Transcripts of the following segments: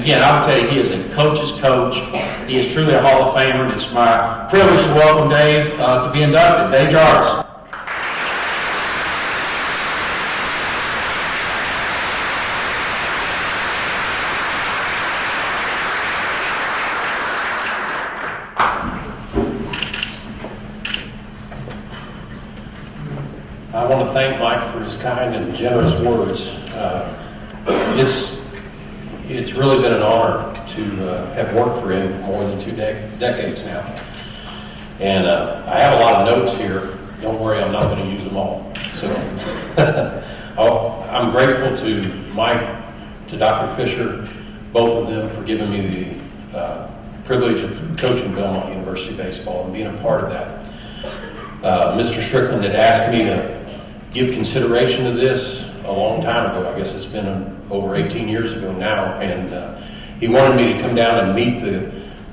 again, I would tell you, he is a coach's coach. He is truly a Hall of Famer, and it's my privilege to welcome Dave to be inducted. Dave Jarvis. I want to thank Mike for his kind and generous words. It's really been an honor to have worked for him for more than 2 decades now. And I have a lot of notes here. Don't worry, I'm not going to use them all. So I'm grateful to Mike, to Dr. Fisher, both of them for giving me the privilege of coaching Belmont University baseball and being a part of that. Mr. Strickland had asked me to give consideration to this a long time ago. I guess it's been over 18 years ago now, and he wanted me to come down and meet the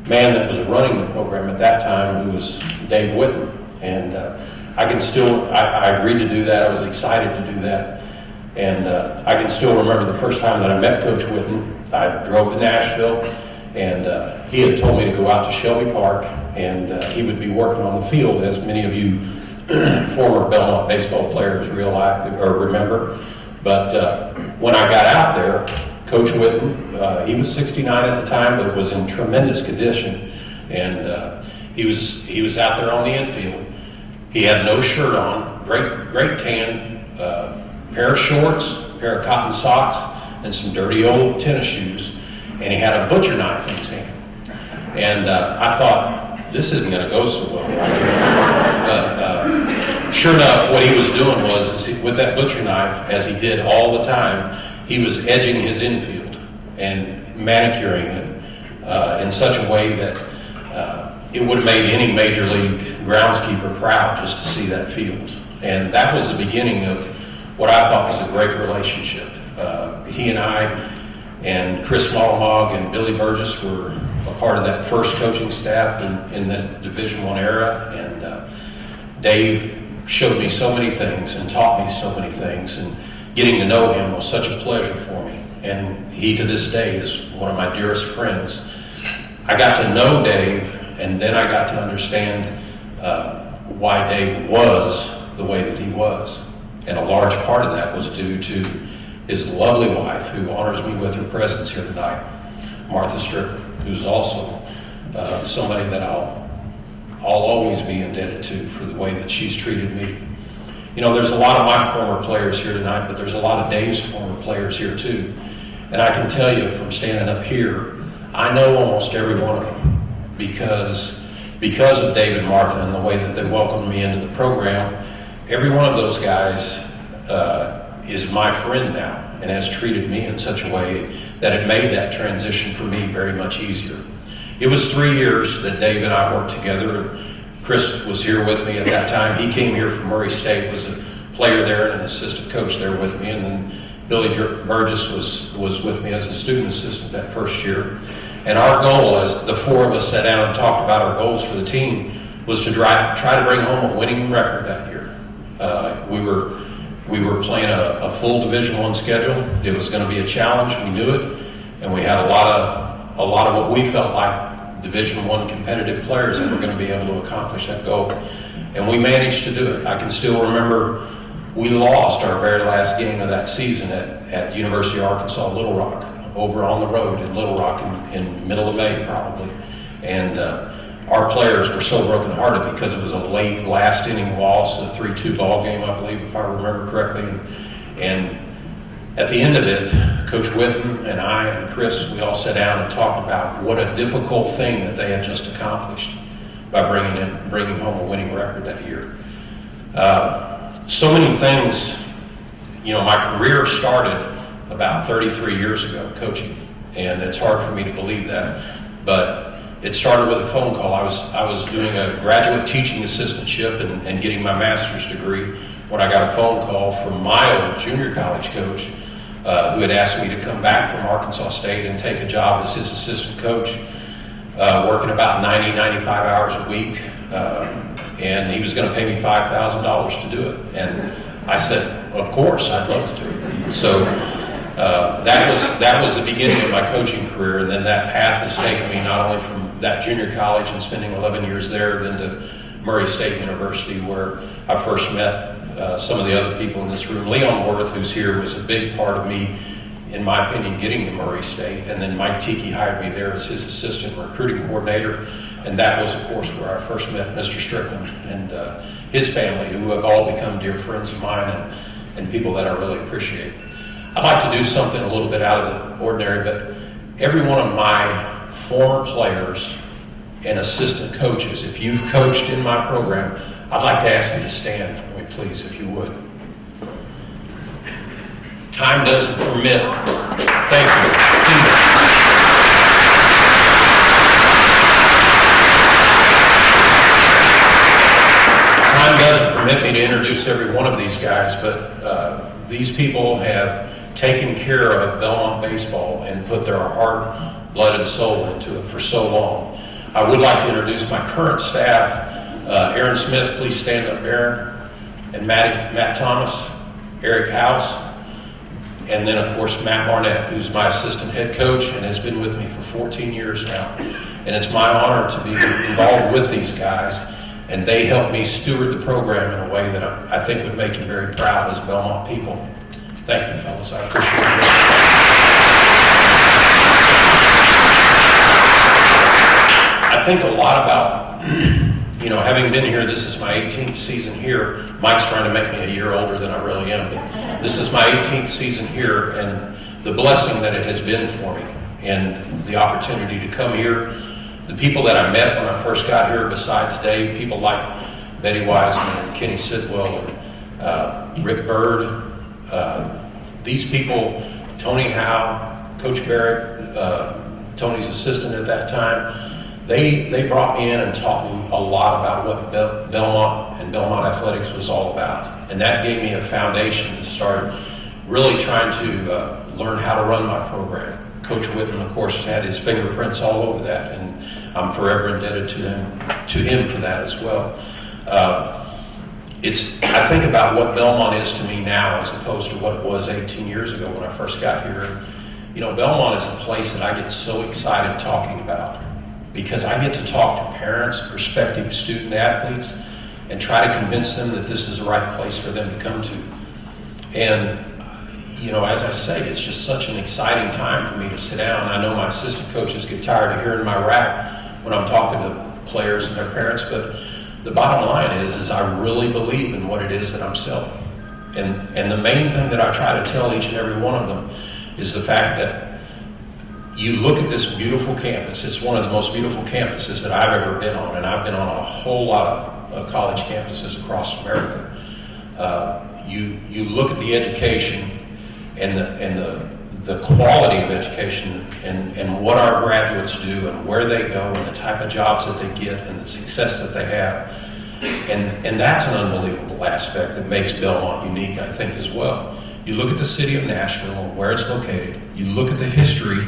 man that was running the program at that time, who was Dave Whitten. And I agreed to do that. I was excited to do that. And I can still remember the first time that I met Coach Whitten. I drove to Nashville, and he had told me to go out to Shelby Park, and he would be working on the field, as many of you former Belmont baseball players realize or remember. But when I got out there, Coach Whitten, he was 69 at the time, but was in tremendous condition, and he was out there on the infield. He had no shirt on, great tan, pair of shorts, pair of cotton socks, and some dirty old tennis shoes, and he had a butcher knife in his hand. And I thought, this isn't going to go so well. But sure enough, what he was doing was, with that butcher knife, as he did all the time, he was edging his infield and manicuring it in such a way that it would have made any major league groundskeeper proud just to see that field. And that was the beginning of what I thought was a great relationship. He and I and Chris Malamog and Billy Burgess were a part of that first coaching staff in this Division I era, and Dave showed me so many things and taught me so many things, and getting to know him was such a pleasure for me. And he, to this day, is one of my dearest friends. I got to know Dave, and then I got to understand why Dave was the way that he was. And a large part of that was due to his lovely wife, who honors me with her presence here tonight, Martha Strickland, who's also somebody that I'll always be indebted to for the way that she's treated me. You know, there's a lot of my former players here tonight, but there's a lot of Dave's former players here too. And I can tell you from standing up here, I know almost every one of them because of Dave and Martha and the way that they welcomed me into the program. Every one of those guys is my friend now and has treated me in such a way that it made that transition for me very much easier. It was 3 years that Dave and I worked together. Chris was here with me at that time. He came here from Murray State, was a player there and an assistant coach there with me, and then Billy Burgess was with me as a student assistant that first year. And our goal, as the four of us sat down and talked about our goals for the team, was to try to bring home a winning record that year. We were playing a full Division I schedule. It was going to be a challenge. We knew it, and we had a lot of what we felt like Division I competitive players that were going to be able to accomplish that goal, and we managed to do it. I can still remember we lost our very last game of that season at University of Arkansas Little Rock, over on the road in Little Rock in middle of May probably, and our players were so brokenhearted because it was a late last inning loss, a 3-2 ball game, I believe, if I remember correctly. And at the end of it, Coach Whitten and I and Chris, we all sat down and talked about what a difficult thing that they had just accomplished by bringing home a winning record that year. So many things. You know, my career started about 33 years ago coaching, and it's hard for me to believe that, but it started with a phone call. I was doing a graduate teaching assistantship and getting my master's degree when I got a phone call from my old junior college coach who had asked me to come back from Arkansas State and take a job as his assistant coach, working about 95 hours a week, and he was going to pay me $5,000 to do it. And I said, of course, I'd love to do it. So That was the beginning of my coaching career, and then that path has taken me not only from that junior college and spending 11 years there, then to Murray State University, where I first met some of the other people in this room. Leon Worth, who's here, was a big part of me, in my opinion, getting to Murray State, and then Mike Tiki hired me there as his assistant recruiting coordinator, and that was, of course, where I first met Mr. Strickland and his family, who have all become dear friends of mine and people that I really appreciate. I'd like to do something a little bit out of the ordinary, but every one of my former players and assistant coaches, if you've coached in my program, I'd like to ask you to stand for me, please, if you would. Time doesn't permit. Thank you. Time doesn't permit me to introduce every one of these guys, but these people have taken care of Belmont baseball and put their heart, blood, and soul into it for so long. I would like to introduce my current staff. Aaron Smith, please stand up, Aaron. And Matt Thomas, Eric House, and then, of course, Matt Barnett, who's my assistant head coach and has been with me for 14 years now. And it's my honor to be involved with these guys, and they help me steward the program in a way that I think would make you very proud as Belmont people. Thank you, fellas. I appreciate it. I think a lot about, having been here, this is my 18th season here. Mike's trying to make me a year older than I really am, but this is my 18th season here, and the blessing that it has been for me, and the opportunity to come here. The people that I met when I first got here, besides Dave, people like Betty Wiseman and Kenny Sidwell and Rick Bird, these people, Tony Howe, Coach Barrett, Tony's assistant at that time, they brought me in and taught me a lot about what Belmont and Belmont athletics was all about. And that gave me a foundation to start really trying to learn how to run my program. Coach Whitman, of course, had his fingerprints all over that, and I'm forever indebted to him for that as well. I think about what Belmont is to me now as opposed to what it was 18 years ago when I first got here. Belmont is a place that I get so excited talking about, because I get to talk to parents, prospective student athletes, and try to convince them that this is the right place for them to come to. And, as I say, it's just such an exciting time for me to sit down. I know my assistant coaches get tired of hearing my rap when I'm talking to players and their parents, but the bottom line is I really believe in what it is that I'm selling. And the main thing that I try to tell each and every one of them is the fact that you look at this beautiful campus. It's one of the most beautiful campuses that I've ever been on, and I've been on a whole lot of college campuses across America. You look at the education and the quality of education and what our graduates do and where they go and the type of jobs that they get and the success that they have. And that's an unbelievable aspect that makes Belmont unique, I think, as well. You look at the city of Nashville and where it's located. You look at the history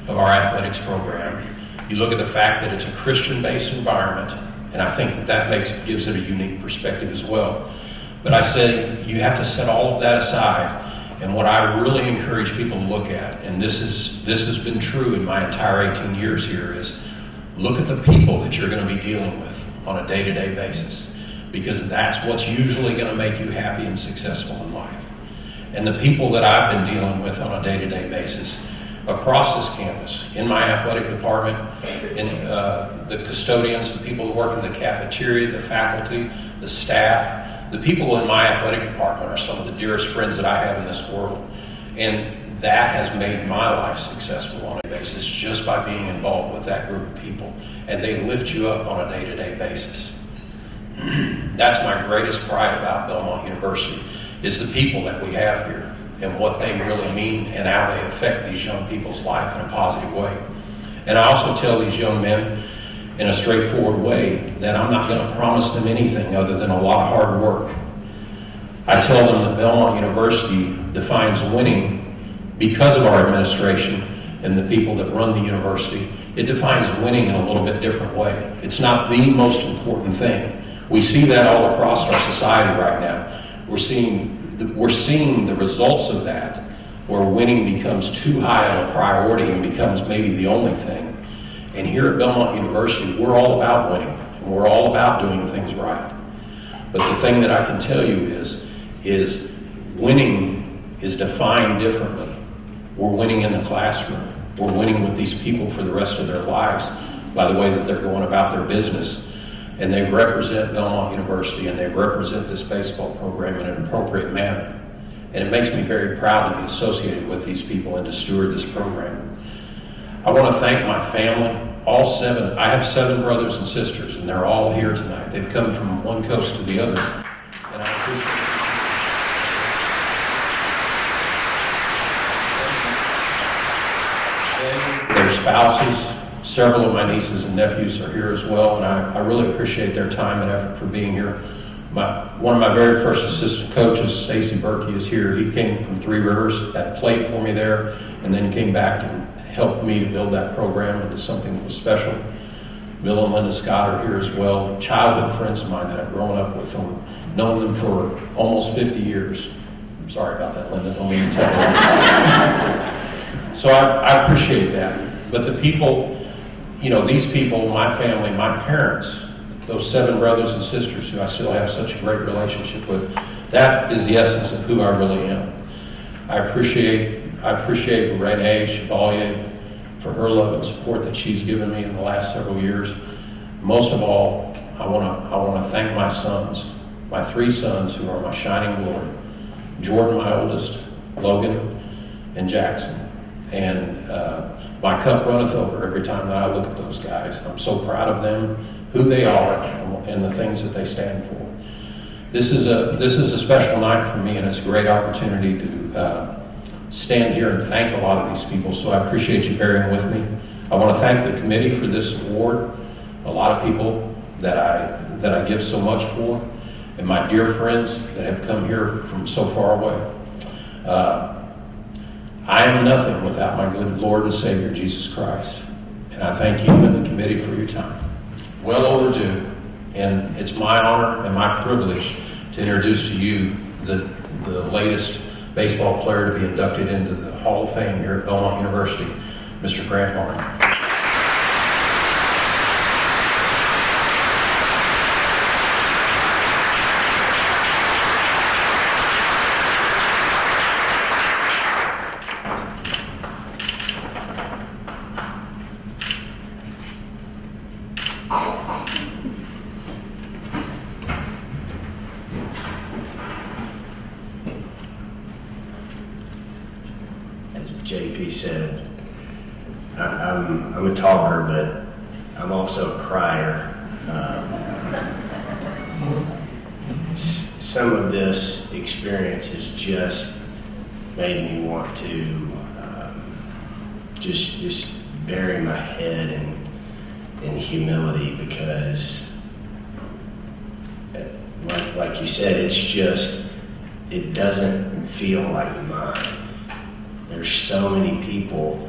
of our athletics program. You look at the fact that it's a Christian-based environment, and I think that gives it a unique perspective as well. But I said you have to set all of that aside, and what I really encourage people to look at, and this has been true in my entire 18 years here, is look at the people that you're going to be dealing with on a day-to-day basis, because that's what's usually going to make you happy and successful in life. And the people that I've been dealing with on a day-to-day basis across this campus, in my athletic department, in the custodians, the people who work in the cafeteria, the faculty, the staff, the people in my athletic department are some of the dearest friends that I have in this world. And that has made my life successful on a basis just by being involved with that group of people. And they lift you up on a day-to-day basis. That's my greatest pride about Belmont University, is the people that we have here and what they really mean and how they affect these young people's life in a positive way. And I also tell these young men in a straightforward way that I'm not going to promise them anything other than a lot of hard work. I tell them that Belmont University defines winning because of our administration and the people that run the university. It defines winning in a little bit different way. It's not the most important thing. We see that all across our society right now. We're seeing the results of that where winning becomes too high of a priority and becomes maybe the only thing. And here at Belmont University, we're all about winning, and we're all about doing things right. But the thing that I can tell you is winning is defined differently. We're winning in the classroom. We're winning with these people for the rest of their lives by the way that they're going about their business. And they represent Belmont University, and they represent this baseball program in an appropriate manner. And it makes me very proud to be associated with these people and to steward this program. I want to thank my family, all 7. I have 7 brothers and sisters, and they're all here tonight. They've come from one coast to the other, and I appreciate it. Their spouses, several of my nieces and nephews are here as well, and I really appreciate their time and effort for being here. One of my very first assistant coaches, Stacy Berkey, is here. He came from Three Rivers, had played for me there, and then came back and helped me to build that program into something that was special. Bill and Linda Scott are here as well, childhood friends of mine that I've grown up with and known them for almost 50 years. I'm sorry about that, Linda, don't mean to tell you. So I appreciate that. But the people, these people, my family, my parents, those 7 brothers and sisters who I still have such a great relationship with, that is the essence of who I really am. I appreciate Renee Chevalier for her love and support that she's given me in the last several years. Most of all, I want to thank my sons, my 3 sons who are my shining glory. Jordan, my oldest, Logan, and Jackson. And my cup runneth over every time that I look at those guys. I'm so proud of them, who they are, and the things that they stand for. This is a special night for me, and it's a great opportunity to stand here and thank a lot of these people, so I appreciate you bearing with me. I want to thank the committee for this award, a lot of people that I give so much for, and my dear friends that have come here from so far away. I am nothing without my good Lord and Savior, Jesus Christ, and I thank you and the committee for your time. Well overdue, and it's my honor and my privilege to introduce to you the latest baseball player to be inducted into the Hall of Fame here at Belmont University, Mr. Grant Martin. JP said, I'm a talker, but I'm also a crier. Some of this experience has just made me want to just bury my head in humility, because like you said, it doesn't feel like mine. There's so many people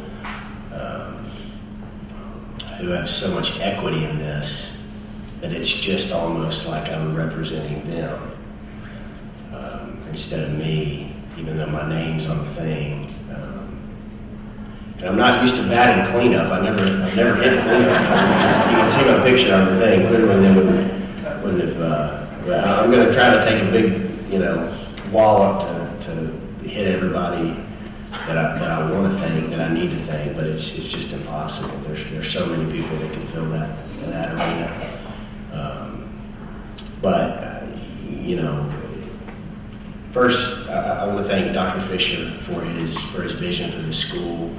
who have so much equity in this that it's just almost like I'm representing them instead of me, even though my name's on the thing. And I'm not used to batting cleanup. I've never hit cleanup. You can see my picture on the thing. Clearly, they wouldn't have. But I'm going to try to take a big, wallop to hit everybody that I want to thank, that I need to thank, but it's just impossible. There's so many people that can fill that arena. First I want to thank Dr. Fisher for his vision for the school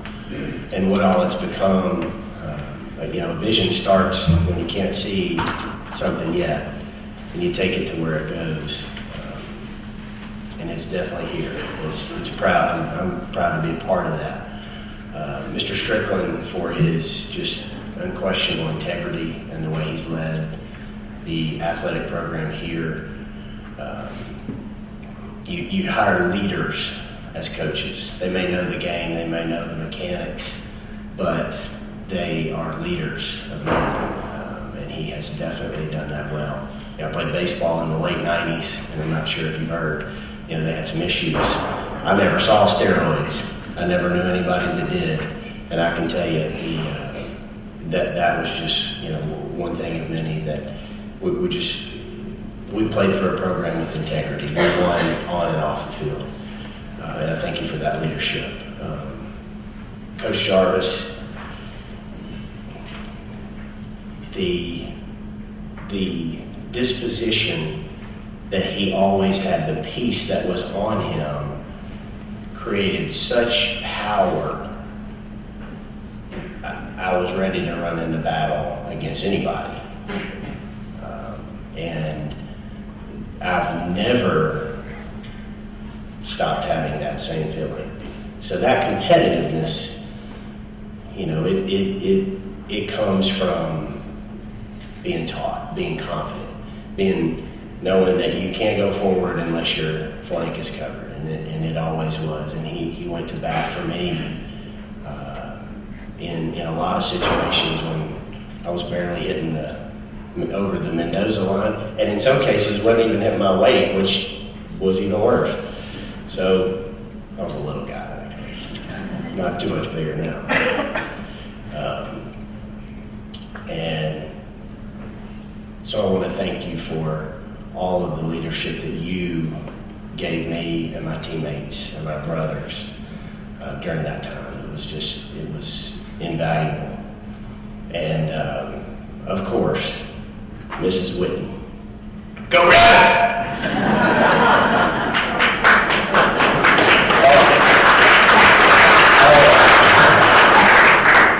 and what all it's become. Vision starts when you can't see something yet, and you take it to where it goes. And it's definitely here. It's proud. I'm proud to be a part of that. Mr. Strickland for his just unquestionable integrity and the way he's led the athletic program here. You hire leaders as coaches. They may know the game, they may know the mechanics, but they are leaders of men, and he has definitely done that well. I played baseball in the late 90s, and I'm not sure if you've heard, they had some issues I never saw steroids. I never knew anybody that did. And I can tell you, that was just, one thing of many that we played for a program with integrity. We won on and off the field. And I thank you for that leadership. Coach Jarvis, the disposition that he always had, the peace that was on him, created such power. I was ready to run into battle against anybody. And I've never stopped having that same feeling. So that competitiveness, it comes from being taught, being confident, knowing that you can't go forward unless your flank is covered, and it always was. And he went to bat for me in a lot of situations when I was barely hitting over the Mendoza line, and in some cases wasn't even hitting my weight, which was even worse. So I was a little guy, not too much bigger now. And so I want to thank you for all of the leadership that you gave me and my teammates and my brothers during that time. It was invaluable. And of course, Mrs. Whitten. Go Reds!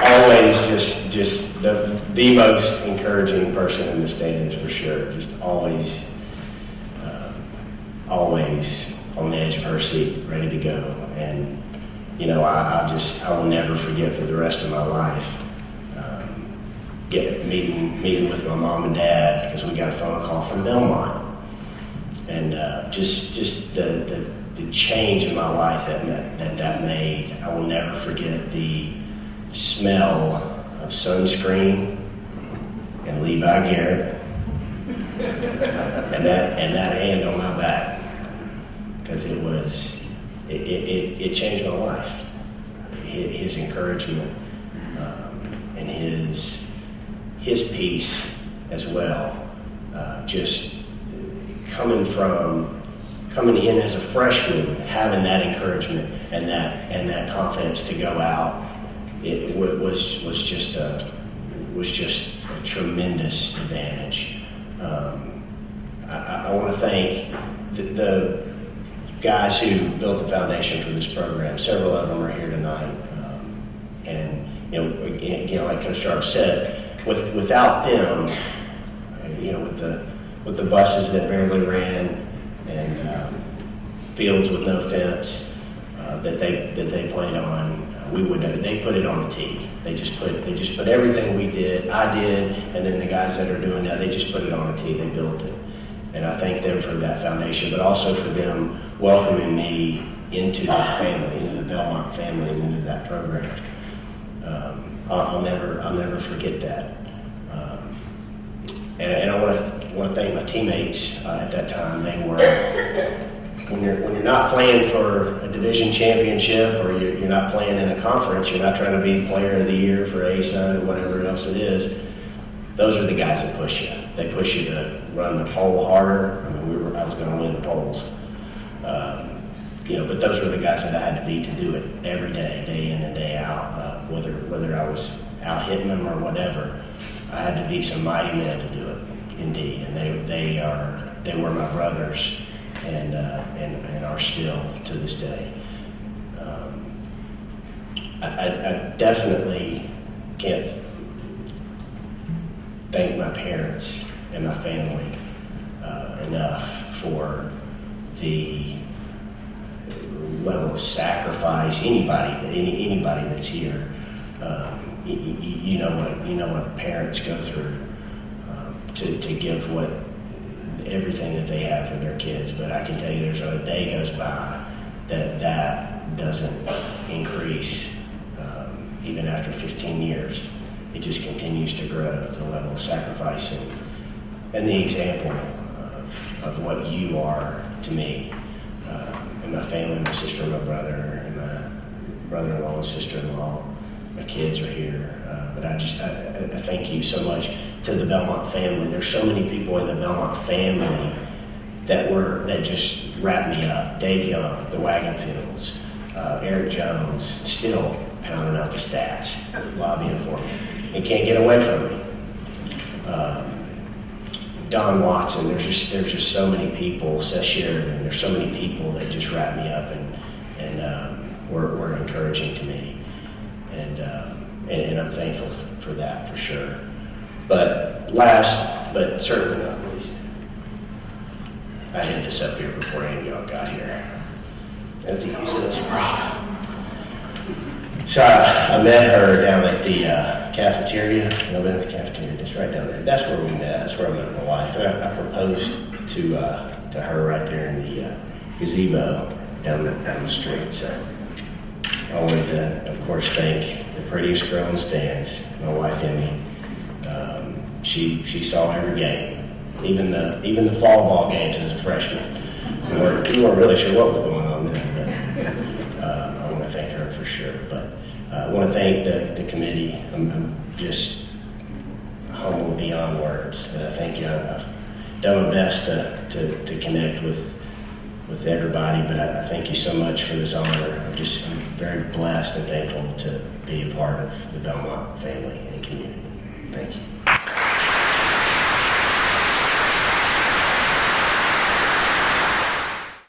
Always just the most encouraging person in the stands, for sure. Just always on the edge of her seat, ready to go. And I will never forget for the rest of my life meeting with my mom and dad, because we got a phone call from Belmont, and just the change in my life that made. I will never forget the smell of sunscreen and Levi Garrett and that hand on my back, because it changed my life. His encouragement and his peace as well, just coming in as a freshman, having that encouragement and that confidence to go out, it was just a tremendous advantage. I want to thank the guys who built the foundation for this program. Several of them are here tonight, and again, like Coach Jarvis said, without them, with the buses that barely ran and fields with no fence that they played on, they put it on the tee. They just put everything I did, and then the guys that are doing that, they just put it on the tee. They built it, and I thank them for that foundation, but also for them welcoming me into the family, into the Belmont family, and into that program. I'll never forget that. And I want to thank my teammates at that time. They were, when you're not playing for a division championship, or you're not playing in a conference, you're not trying to be player of the year for ASUN or whatever else it is. Those are the guys that push you. They push you to run the pole harder. I was going to win the poles. But those were the guys that I had to beat to do it every day, day in and day out. Whether I was out hitting them or whatever, I had to be some mighty men to do it, indeed. And they were my brothers, and are still to this day. I definitely can't thank my parents and my family enough for the level of sacrifice. Anybody that's here, you know what parents go through to give everything that they have for their kids. But I can tell you, there's not a day goes by that doesn't increase. Even after 15 years, it just continues to grow, the level of sacrifice and the example of what you are to me and my family, my sister and my brother, and my brother-in-law and sister-in-law. My kids are here. But I thank you so much to the Belmont family. There's so many people in the Belmont family that just wrapped me up. Dave Young, the Wagon Fields, Eric Jones, still pounding out the stats, lobbying for me. He can't get away from me. Don Watson, there's just so many people. Seth Sheridan, there's so many people that just wrap me up and were encouraging to me, and I'm thankful for that for sure. But last, but certainly not least, I had this up here before any of y'all got here. I have to use it as a prop. So I met her down at the cafeteria. I've been at the cafeteria, just right down there. That's where we met. That's where I met my wife. And I proposed to her right there in the gazebo down the street. So I wanted to, of course, thank the prettiest girl in the stands, my wife Emmy. She saw every game, even the fall ball games as a freshman. We weren't really sure what was going on then, but I want to thank her for sure. But I want to thank the committee. I'm just humbled beyond words, and I thank you. I've done my best to connect with everybody, but I thank you so much for this honor. I'm very blessed and thankful to be a part of the Belmont family and community. Thank you.